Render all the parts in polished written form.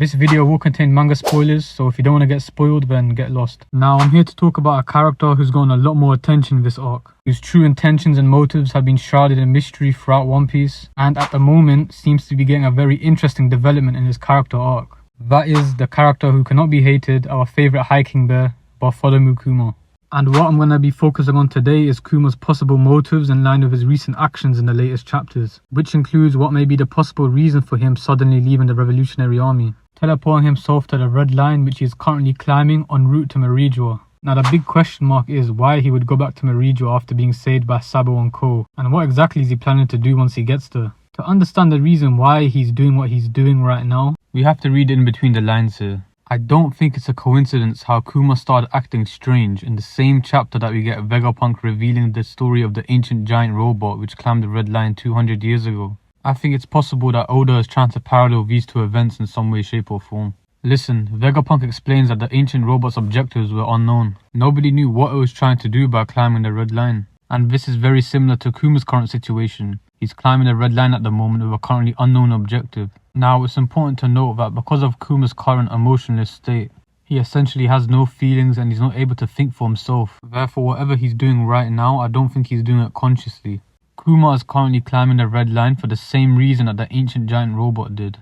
This video will contain manga spoilers, so if you don't want to get spoiled, then get lost. Now I'm here to talk about a character who's gotten a lot more attention this arc, whose true intentions and motives have been shrouded in mystery throughout One Piece, and at the moment seems to be getting a very interesting development in his character arc. That is the character who cannot be hated, our favourite hiking bear, Bartholomew Kuma. And what I'm going to be focusing on today is Kuma's possible motives in line with his recent actions in the latest chapters, which includes what may be the possible reason for him suddenly leaving the Revolutionary Army, teleporting himself to the Red Line which he is currently climbing en route to Mariejois. Now the big question mark is why he would go back to Mariejois after being saved by Sabo and Co, and what exactly is he planning to do once he gets there. To understand the reason why he's doing what he's doing right now, we have to read in between the lines here. I don't think it's a coincidence how Kuma started acting strange in the same chapter that we get Vegapunk revealing the story of the ancient giant robot which climbed the Red Line 200 years ago. I think it's possible that Oda is trying to parallel these two events in some way, shape or form. Listen, Vegapunk explains that the ancient robot's objectives were unknown. Nobody knew what it was trying to do by climbing the Red Line. And this is very similar to Kuma's current situation. He's climbing the Red Line at the moment with a currently unknown objective. Now, it's important to note that because of Kuma's current emotionless state, he essentially has no feelings and he's not able to think for himself. Therefore, whatever he's doing right now, I don't think he's doing it consciously. Kuma is currently climbing the Red Line for the same reason that the ancient giant robot did.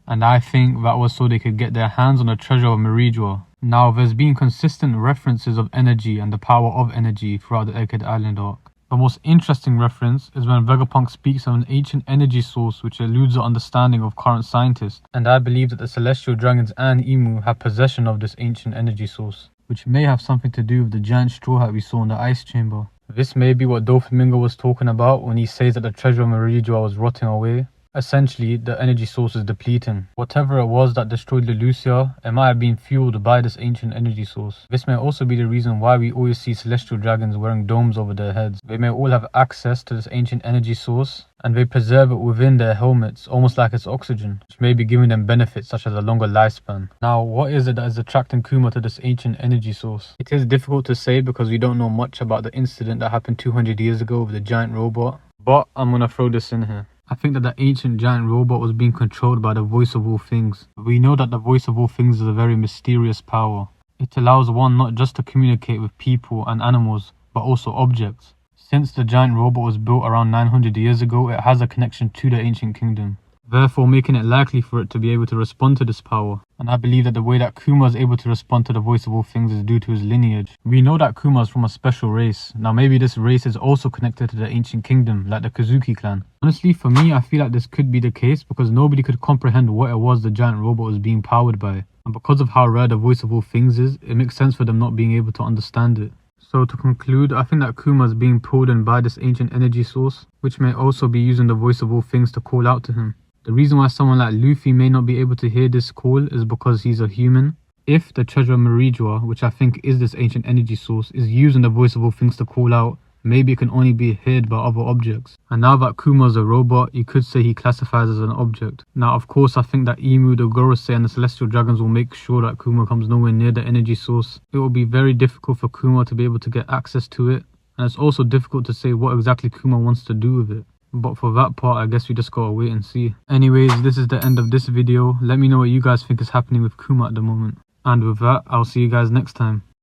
And I think that was so they could get their hands on the treasure of Mariejois. Now, there's been consistent references of energy and the power of energy throughout the Egghead Island arc. The most interesting reference is when Vegapunk speaks of an ancient energy source which eludes the understanding of current scientists, and I believe that the Celestial Dragons and Emu have possession of this ancient energy source, which may have something to do with the giant straw hat we saw in the ice chamber. This may be what Doflamingo was talking about when he says that the treasure of Mariejois was rotting away. Essentially, the energy source is depleting. Whatever it was that destroyed Leloucia, it might have been fueled by this ancient energy source. This may also be the reason why we always see celestial dragons wearing domes over their heads. They may all have access to this ancient energy source, and they preserve it within their helmets, almost like it's oxygen, which may be giving them benefits such as a longer lifespan. Now, what is it that is attracting Kuma to this ancient energy source? It is difficult to say because we don't know much about the incident that happened 200 years ago with the giant robot, but I'm gonna throw this in here. I think that the ancient giant robot was being controlled by the voice of all things. We know that the voice of all things is a very mysterious power. It allows one not just to communicate with people and animals, but also objects. Since the giant robot was built around 900 years ago, it has a connection to the ancient kingdom, therefore making it likely for it to be able to respond to this power. And I believe that the way that Kuma is able to respond to the voice of all things is due to his lineage. We know that Kuma is from a special race. Now maybe this race is also connected to the ancient kingdom, like the Kazuki clan. Honestly, for me, I feel like this could be the case because nobody could comprehend what it was the giant robot was being powered by. And because of how rare the voice of all things is, it makes sense for them not being able to understand it. So to conclude, I think that Kuma is being pulled in by this ancient energy source, which may also be using the voice of all things to call out to him. The reason why someone like Luffy may not be able to hear this call is because he's a human. If the treasure of Mariejois, which I think is this ancient energy source, is using the voice of all things to call out, maybe it can only be heard by other objects. And now that Kuma is a robot, you could say he classifies as an object. Now of course I think that Emu, the Gorosei and the Celestial Dragons will make sure that Kuma comes nowhere near the energy source. It will be very difficult for Kuma to be able to get access to it, and it's also difficult to say what exactly Kuma wants to do with it. But for that part, I guess we just gotta wait and see. Anyways, this is the end of this video. Let me know what you guys think is happening with Kuma at the moment. And with that, I'll see you guys next time.